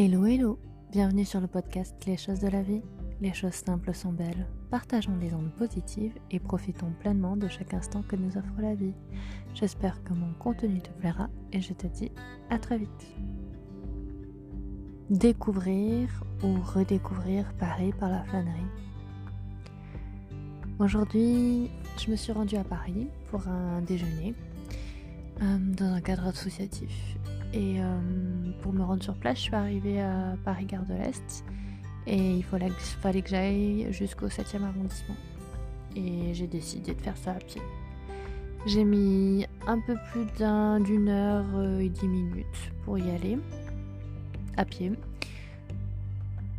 Hello hello, bienvenue sur le podcast Les choses de la vie. Les choses simples sont belles, partageons des ondes positives et profitons pleinement de chaque instant que nous offre la vie. J'espère que mon contenu te plaira et je te dis à très vite. Découvrir ou redécouvrir Paris par la flânerie. Aujourd'hui, je me suis rendue à Paris pour un déjeuner dans un cadre associatif. Et pour me rendre sur place, je suis arrivée à Paris-Gare de l'Est et il fallait que j'aille jusqu'au 7e arrondissement. Et j'ai décidé de faire ça à pied. J'ai mis un peu plus d'une heure et 10 minutes pour y aller, à pied.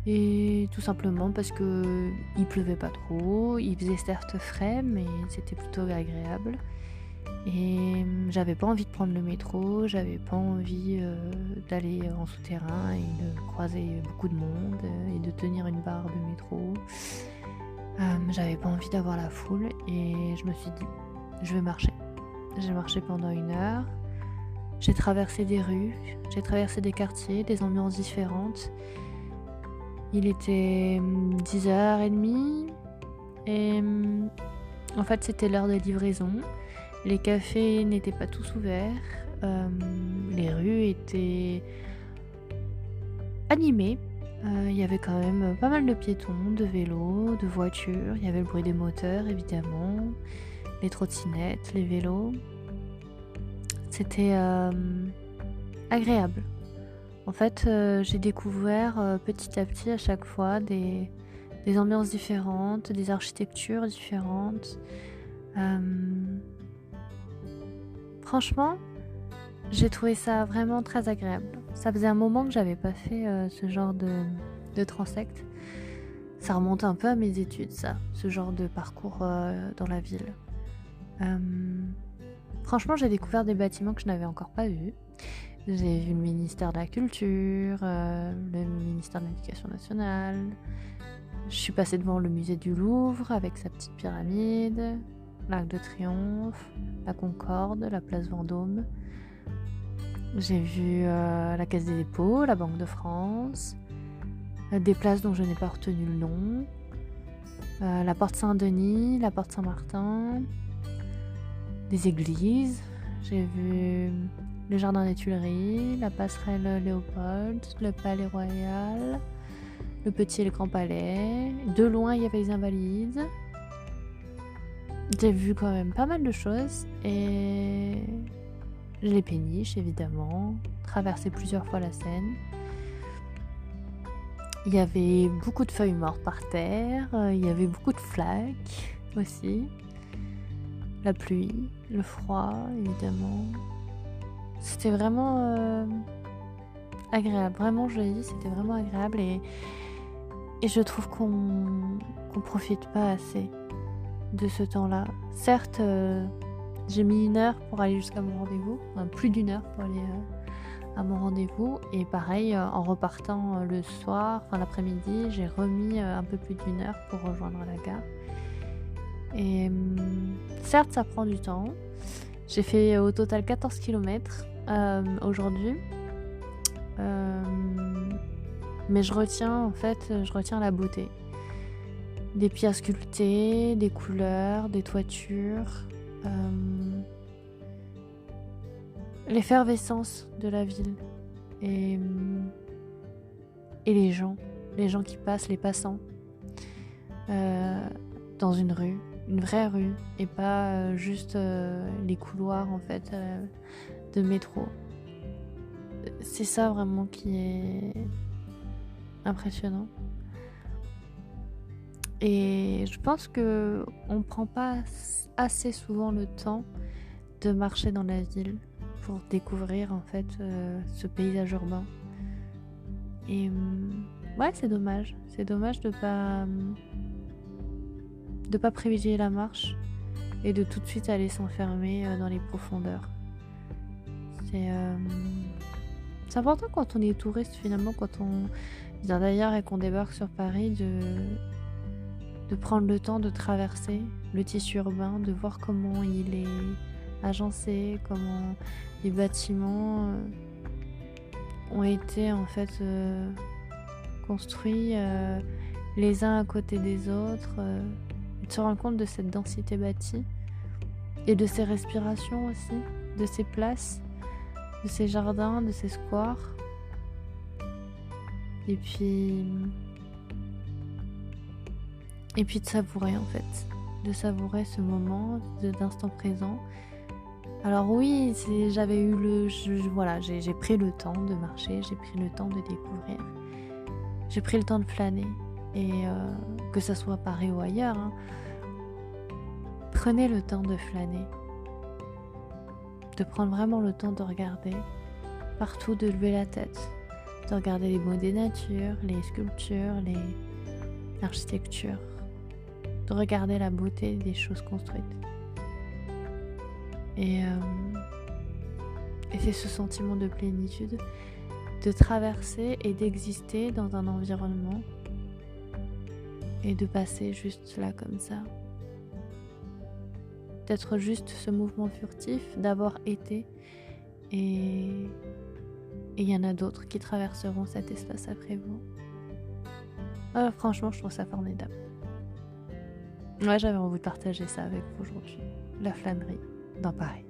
Et tout simplement parce que il pleuvait pas trop, il faisait certes frais, mais c'était plutôt agréable. Et j'avais pas envie de prendre le métro, j'avais pas envie d'aller en souterrain et de croiser beaucoup de monde et de tenir une barre de métro. J'avais pas envie d'avoir la foule et je me suis dit, je vais marcher. J'ai marché pendant 1 heure, j'ai traversé des rues, j'ai traversé des quartiers, des ambiances différentes. Il était 10h30 et en fait c'était l'heure des livraisons. Les cafés n'étaient pas tous ouverts, les rues étaient animées, il y avait quand même pas mal de piétons, de vélos, de voitures, il y avait le bruit des moteurs évidemment, les trottinettes, les vélos. C'était agréable. En fait, j'ai découvert petit à petit à chaque fois des ambiances différentes, des architectures différentes. Franchement, j'ai trouvé ça vraiment très agréable. Ça faisait un moment que j'avais pas fait ce genre de transect. Ça remonte un peu à mes études, ça, ce genre de parcours dans la ville. Franchement, j'ai découvert des bâtiments que je n'avais encore pas vus. J'ai vu le ministère de la Culture, le ministère de l'Éducation nationale. Je suis passée devant le musée du Louvre avec sa petite pyramide, l'Arc de Triomphe, la Concorde, la place Vendôme. J'ai vu la Caisse des dépôts, la Banque de France, des places dont je n'ai pas retenu le nom, la Porte Saint-Denis, la Porte Saint-Martin, des églises. J'ai vu le Jardin des Tuileries, la passerelle Léopold, le Palais Royal, le Petit et le Grand Palais. De loin, il y avait les Invalides. J'ai vu quand même pas mal de choses et les péniches évidemment, traversé plusieurs fois la Seine. Il y avait beaucoup de feuilles mortes par terre, il y avait beaucoup de flaques aussi, la pluie, le froid évidemment. C'était vraiment agréable, vraiment joli, c'était vraiment agréable et je trouve qu'on profite pas assez de ce temps-là. Certes, j'ai mis 1 heure pour aller jusqu'à mon rendez-vous, enfin, plus d'1 heure pour aller à mon rendez-vous. Et pareil, en repartant le soir, enfin l'après-midi, j'ai remis un peu plus d'1 heure pour rejoindre la gare. Et certes, ça prend du temps. J'ai fait au total 14 km aujourd'hui. Mais je retiens la beauté. Des pierres sculptées, des couleurs, des toitures, l'effervescence de la ville et les gens qui passent, les passants dans une rue, une vraie rue et pas juste les couloirs en fait de métro. C'est ça vraiment qui est impressionnant. Et je pense que on prend pas assez souvent le temps de marcher dans la ville pour découvrir en fait ce paysage urbain. Et ouais, c'est dommage de pas privilégier la marche et de tout de suite aller s'enfermer dans les profondeurs. C'est important quand on est touriste finalement, quand on vient d'ailleurs et qu'on débarque sur Paris de prendre le temps de traverser le tissu urbain, de voir comment il est agencé, comment les bâtiments ont été en fait construits les uns à côté des autres, et de se rendre compte de cette densité bâtie et de ces respirations aussi, de ces places, de ces jardins, de ces squares. Et puis de savourer en fait, de savourer ce moment d'instant présent. Alors oui, j'avais eu voilà, j'ai pris le temps de marcher, j'ai pris le temps de découvrir, j'ai pris le temps de flâner, et que ça soit à Paris ou ailleurs, hein, prenez le temps de flâner, de prendre vraiment le temps de regarder partout, de lever la tête, de regarder les beaux des natures, les sculptures, l'architecture, de regarder la beauté des choses construites. Et c'est ce sentiment de plénitude, de traverser et d'exister dans un environnement et de passer juste là comme ça. D'être juste ce mouvement furtif, d'avoir été, et il y en a d'autres qui traverseront cet espace après vous. Franchement, je trouve ça formidable. Ouais, j'avais envie de partager ça avec vous aujourd'hui. La flânerie dans Paris.